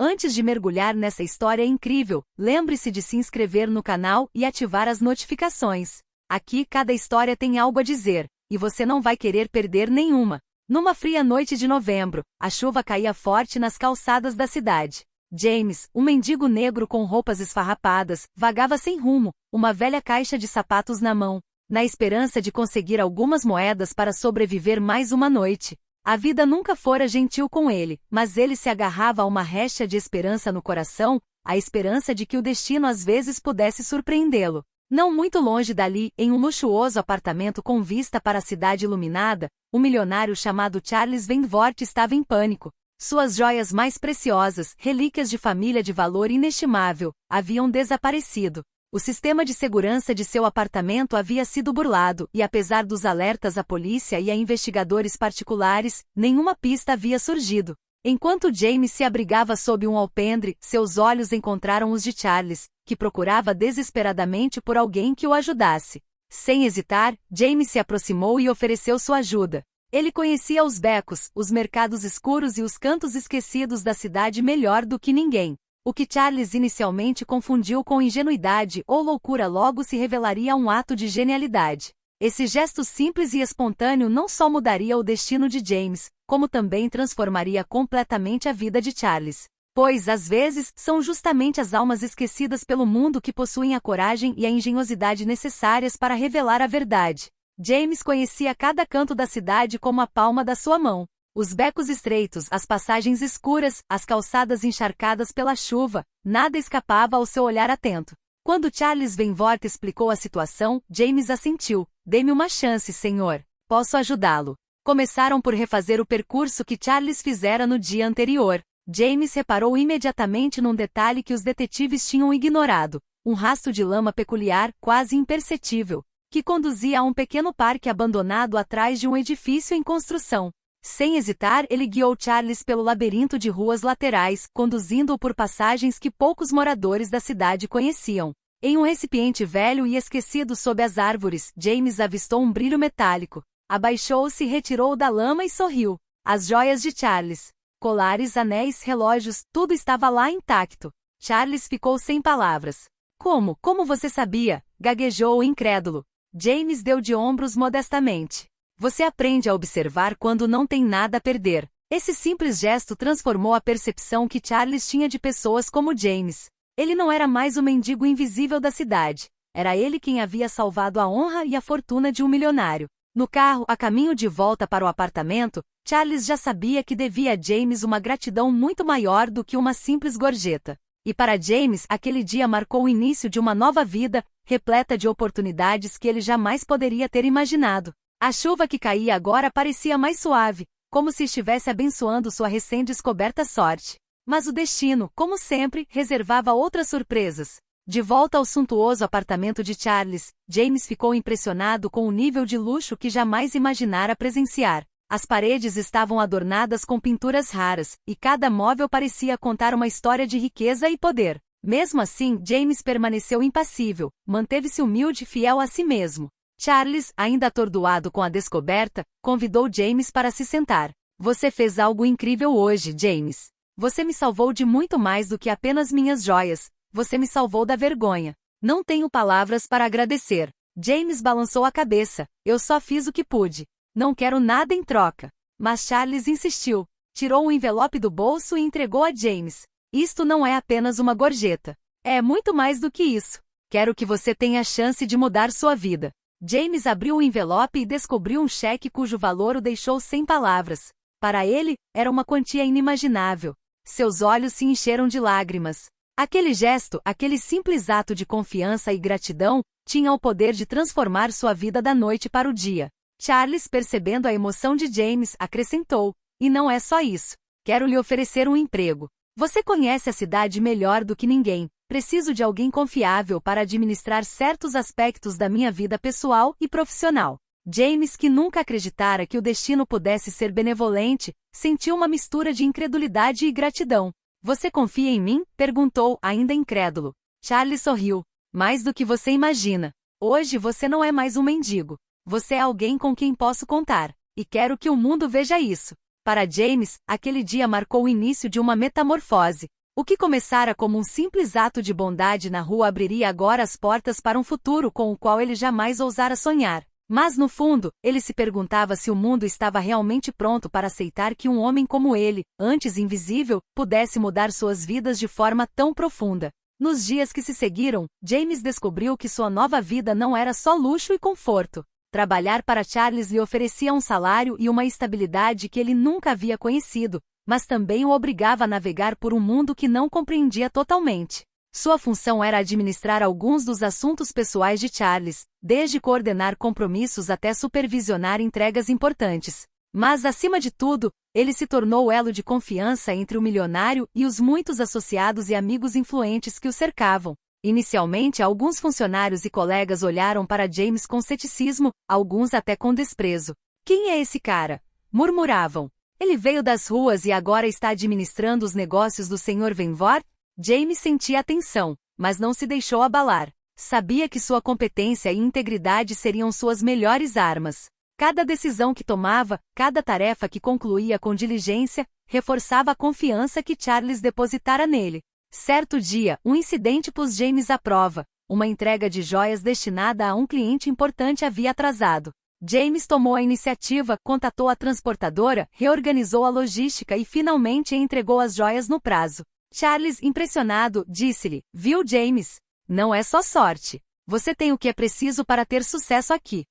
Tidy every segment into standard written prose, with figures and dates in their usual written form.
Antes de mergulhar nessa história incrível, lembre-se de se inscrever no canal e ativar as notificações. Aqui cada história tem algo a dizer, e você não vai querer perder nenhuma. Numa fria noite de novembro, a chuva caía forte nas calçadas da cidade. James, um mendigo negro com roupas esfarrapadas, vagava sem rumo, uma velha caixa de sapatos na mão, na esperança de conseguir algumas moedas para sobreviver mais uma noite. A vida nunca fora gentil com ele, mas ele se agarrava a uma rédea de esperança no coração, a esperança de que o destino às vezes pudesse surpreendê-lo. Não muito longe dali, em um luxuoso apartamento com vista para a cidade iluminada, um milionário chamado Charles Van Voort estava em pânico. Suas joias mais preciosas, relíquias de família de valor inestimável, haviam desaparecido. O sistema de segurança de seu apartamento havia sido burlado e, apesar dos alertas à polícia e a investigadores particulares, nenhuma pista havia surgido. Enquanto James se abrigava sob um alpendre, seus olhos encontraram os de Charles, que procurava desesperadamente por alguém que o ajudasse. Sem hesitar, James se aproximou e ofereceu sua ajuda. Ele conhecia os becos, os mercados escuros e os cantos esquecidos da cidade melhor do que ninguém. O que Charles inicialmente confundiu com ingenuidade ou loucura logo se revelaria um ato de genialidade. Esse gesto simples e espontâneo não só mudaria o destino de James, como também transformaria completamente a vida de Charles. Pois, às vezes, são justamente as almas esquecidas pelo mundo que possuem a coragem e a engenhosidade necessárias para revelar a verdade. James conhecia cada canto da cidade como a palma da sua mão. Os becos estreitos, as passagens escuras, as calçadas encharcadas pela chuva, nada escapava ao seu olhar atento. Quando Charles Van Voort explicou a situação, James assentiu. Dê-me uma chance, senhor. Posso ajudá-lo. Começaram por refazer o percurso que Charles fizera no dia anterior. James reparou imediatamente num detalhe que os detetives tinham ignorado. Um rastro de lama peculiar, quase imperceptível, que conduzia a um pequeno parque abandonado atrás de um edifício em construção. Sem hesitar, ele guiou Charles pelo labirinto de ruas laterais, conduzindo-o por passagens que poucos moradores da cidade conheciam. Em um recipiente velho e esquecido sob as árvores, James avistou um brilho metálico. Abaixou-se, retirou-o da lama e sorriu. As joias de Charles. Colares, anéis, relógios, tudo estava lá intacto. Charles ficou sem palavras. Como você sabia? Gaguejou incrédulo. James deu de ombros modestamente. Você aprende a observar quando não tem nada a perder. Esse simples gesto transformou a percepção que Charles tinha de pessoas como James. Ele não era mais o mendigo invisível da cidade. Era ele quem havia salvado a honra e a fortuna de um milionário. No carro, a caminho de volta para o apartamento, Charles já sabia que devia a James uma gratidão muito maior do que uma simples gorjeta. E para James, aquele dia marcou o início de uma nova vida, repleta de oportunidades que ele jamais poderia ter imaginado. A chuva que caía agora parecia mais suave, como se estivesse abençoando sua recém-descoberta sorte. Mas o destino, como sempre, reservava outras surpresas. De volta ao suntuoso apartamento de Charles, James ficou impressionado com o nível de luxo que jamais imaginara presenciar. As paredes estavam adornadas com pinturas raras, e cada móvel parecia contar uma história de riqueza e poder. Mesmo assim, James permaneceu impassível, manteve-se humilde e fiel a si mesmo. Charles, ainda atordoado com a descoberta, convidou James para se sentar. Você fez algo incrível hoje, James. Você me salvou de muito mais do que apenas minhas joias. Você me salvou da vergonha. Não tenho palavras para agradecer. James balançou a cabeça. Eu só fiz o que pude. Não quero nada em troca. Mas Charles insistiu. Tirou um envelope do bolso e entregou a James. Isto não é apenas uma gorjeta. É muito mais do que isso. Quero que você tenha a chance de mudar sua vida. James abriu o envelope e descobriu um cheque cujo valor o deixou sem palavras. Para ele, era uma quantia inimaginável. Seus olhos se encheram de lágrimas. Aquele gesto, aquele simples ato de confiança e gratidão, tinha o poder de transformar sua vida da noite para o dia. Charles, percebendo a emoção de James, acrescentou: e não é só isso. Quero lhe oferecer um emprego. Você conhece a cidade melhor do que ninguém. Preciso de alguém confiável para administrar certos aspectos da minha vida pessoal e profissional. James, que nunca acreditara que o destino pudesse ser benevolente, sentiu uma mistura de incredulidade e gratidão. Você confia em mim? Perguntou, ainda incrédulo. Charles sorriu. Mais do que você imagina. Hoje você não é mais um mendigo. Você é alguém com quem posso contar. E quero que o mundo veja isso. Para James, aquele dia marcou o início de uma metamorfose. O que começara como um simples ato de bondade na rua abriria agora as portas para um futuro com o qual ele jamais ousara sonhar. Mas no fundo, ele se perguntava se o mundo estava realmente pronto para aceitar que um homem como ele, antes invisível, pudesse mudar suas vidas de forma tão profunda. Nos dias que se seguiram, James descobriu que sua nova vida não era só luxo e conforto. Trabalhar para Charles lhe oferecia um salário e uma estabilidade que ele nunca havia conhecido, mas também o obrigava a navegar por um mundo que não compreendia totalmente. Sua função era administrar alguns dos assuntos pessoais de Charles, desde coordenar compromissos até supervisionar entregas importantes. Mas, acima de tudo, ele se tornou o elo de confiança entre o milionário e os muitos associados e amigos influentes que o cercavam. Inicialmente, alguns funcionários e colegas olharam para James com ceticismo, alguns até com desprezo. "Quem é esse cara?" murmuravam. "Ele veio das ruas e agora está administrando os negócios do Sr. Venvor?" James sentia a tensão, mas não se deixou abalar. Sabia que sua competência e integridade seriam suas melhores armas. Cada decisão que tomava, cada tarefa que concluía com diligência, reforçava a confiança que Charles depositara nele. Certo dia, um incidente pôs James à prova. Uma entrega de joias destinada a um cliente importante havia atrasado. James tomou a iniciativa, contatou a transportadora, reorganizou a logística e finalmente entregou as joias no prazo. Charles, impressionado, disse-lhe: "Viu, James? Não é só sorte. Você tem o que é preciso para ter sucesso aqui."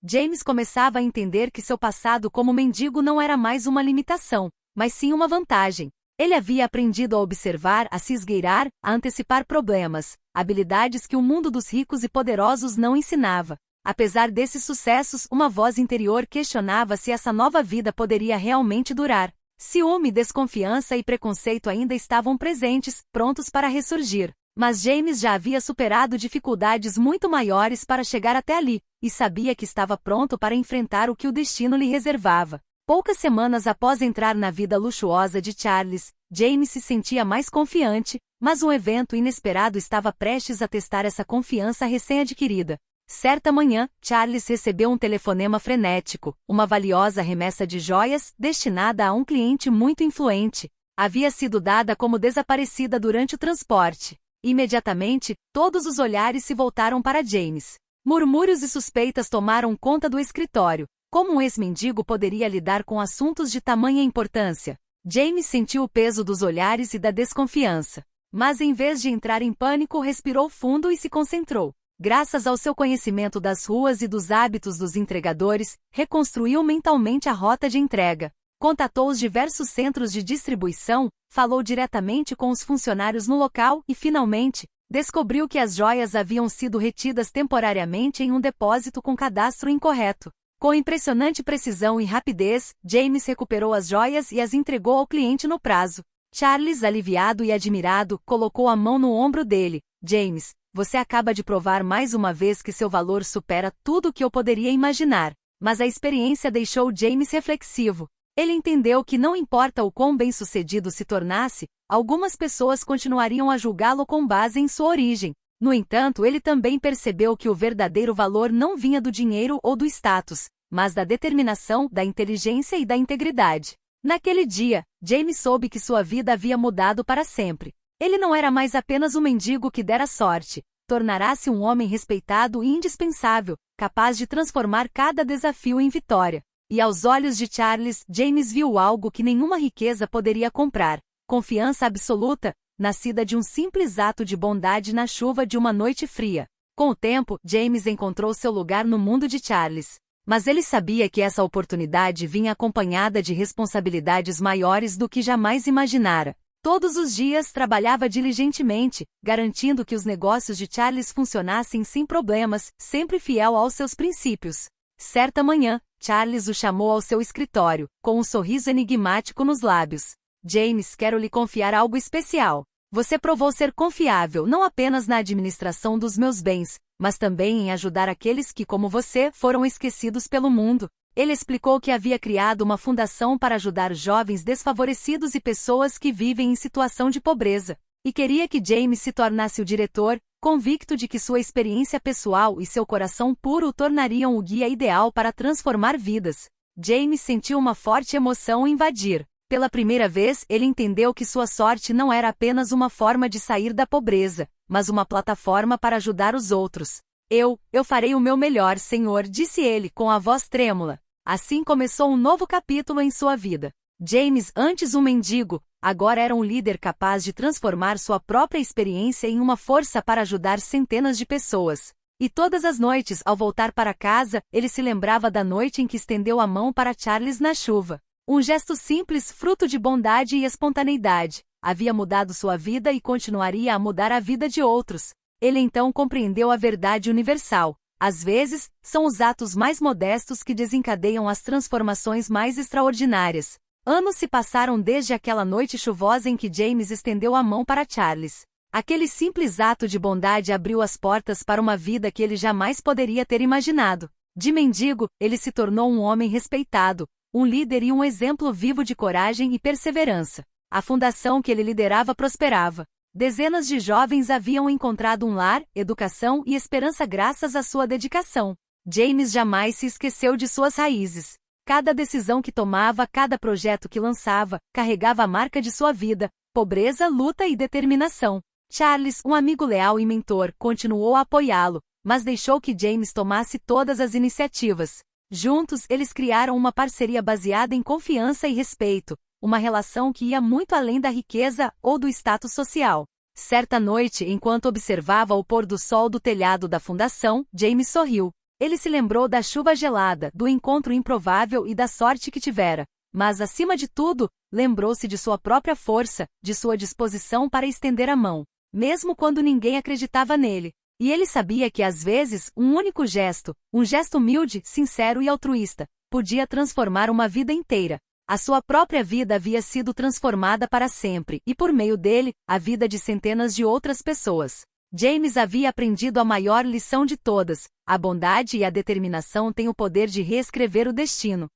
James começava a entender que seu passado como mendigo não era mais uma limitação, mas sim uma vantagem. Ele havia aprendido a observar, a se esgueirar, a antecipar problemas, habilidades que o mundo dos ricos e poderosos não ensinava. Apesar desses sucessos, uma voz interior questionava se essa nova vida poderia realmente durar. Ciúme, desconfiança e preconceito ainda estavam presentes, prontos para ressurgir. Mas James já havia superado dificuldades muito maiores para chegar até ali, e sabia que estava pronto para enfrentar o que o destino lhe reservava. Poucas semanas após entrar na vida luxuosa de Charles, James se sentia mais confiante, mas um evento inesperado estava prestes a testar essa confiança recém-adquirida. Certa manhã, Charles recebeu um telefonema frenético, uma valiosa remessa de joias, destinada a um cliente muito influente. Havia sido dada como desaparecida durante o transporte. Imediatamente, todos os olhares se voltaram para James. Murmúrios e suspeitas tomaram conta do escritório. Como um ex-mendigo poderia lidar com assuntos de tamanha importância? James sentiu o peso dos olhares e da desconfiança. Mas em vez de entrar em pânico, respirou fundo e se concentrou. Graças ao seu conhecimento das ruas e dos hábitos dos entregadores, reconstruiu mentalmente a rota de entrega. Contatou os diversos centros de distribuição, falou diretamente com os funcionários no local e, finalmente, descobriu que as joias haviam sido retidas temporariamente em um depósito com cadastro incorreto. Com impressionante precisão e rapidez, James recuperou as joias e as entregou ao cliente no prazo. Charles, aliviado e admirado, colocou a mão no ombro dele. "James, você acaba de provar mais uma vez que seu valor supera tudo o que eu poderia imaginar." Mas a experiência deixou James reflexivo. Ele entendeu que não importa o quão bem-sucedido se tornasse, algumas pessoas continuariam a julgá-lo com base em sua origem. No entanto, ele também percebeu que o verdadeiro valor não vinha do dinheiro ou do status, mas da determinação, da inteligência e da integridade. Naquele dia, James soube que sua vida havia mudado para sempre. Ele não era mais apenas um mendigo que dera sorte. Tornará-se um homem respeitado e indispensável, capaz de transformar cada desafio em vitória. E aos olhos de Charles, James viu algo que nenhuma riqueza poderia comprar: confiança absoluta, nascida de um simples ato de bondade na chuva de uma noite fria. Com o tempo, James encontrou seu lugar no mundo de Charles. Mas ele sabia que essa oportunidade vinha acompanhada de responsabilidades maiores do que jamais imaginara. Todos os dias trabalhava diligentemente, garantindo que os negócios de Charles funcionassem sem problemas, sempre fiel aos seus princípios. Certa manhã, Charles o chamou ao seu escritório, com um sorriso enigmático nos lábios. "James, quero lhe confiar algo especial. Você provou ser confiável não apenas na administração dos meus bens, mas também em ajudar aqueles que, como você, foram esquecidos pelo mundo." Ele explicou que havia criado uma fundação para ajudar jovens desfavorecidos e pessoas que vivem em situação de pobreza, e queria que James se tornasse o diretor, convicto de que sua experiência pessoal e seu coração puro o tornariam o guia ideal para transformar vidas. James sentiu uma forte emoção invadir. Pela primeira vez, ele entendeu que sua sorte não era apenas uma forma de sair da pobreza, mas uma plataforma para ajudar os outros. Eu farei o meu melhor, Senhor, disse ele com a voz trêmula. Assim começou um novo capítulo em sua vida. James, antes um mendigo, agora era um líder capaz de transformar sua própria experiência em uma força para ajudar centenas de pessoas. E todas as noites, ao voltar para casa, ele se lembrava da noite em que estendeu a mão para Charles na chuva. Um gesto simples, fruto de bondade e espontaneidade, havia mudado sua vida e continuaria a mudar a vida de outros. Ele então compreendeu a verdade universal. Às vezes, são os atos mais modestos que desencadeiam as transformações mais extraordinárias. Anos se passaram desde aquela noite chuvosa em que James estendeu a mão para Charles. Aquele simples ato de bondade abriu as portas para uma vida que ele jamais poderia ter imaginado. De mendigo, ele se tornou um homem respeitado, um líder e um exemplo vivo de coragem e perseverança. A fundação que ele liderava prosperava. Dezenas de jovens haviam encontrado um lar, educação e esperança graças à sua dedicação. James jamais se esqueceu de suas raízes. Cada decisão que tomava, cada projeto que lançava, carregava a marca de sua vida, pobreza, luta e determinação. Charles, um amigo leal e mentor, continuou a apoiá-lo, mas deixou que James tomasse todas as iniciativas. Juntos, eles criaram uma parceria baseada em confiança e respeito, uma relação que ia muito além da riqueza ou do status social. Certa noite, enquanto observava o pôr do sol do telhado da fundação, James sorriu. Ele se lembrou da chuva gelada, do encontro improvável e da sorte que tivera. Mas, acima de tudo, lembrou-se de sua própria força, de sua disposição para estender a mão, mesmo quando ninguém acreditava nele. E ele sabia que, às vezes, um único gesto, um gesto humilde, sincero e altruísta, podia transformar uma vida inteira. A sua própria vida havia sido transformada para sempre, e por meio dele, a vida de centenas de outras pessoas. James havia aprendido a maior lição de todas: a bondade e a determinação têm o poder de reescrever o destino.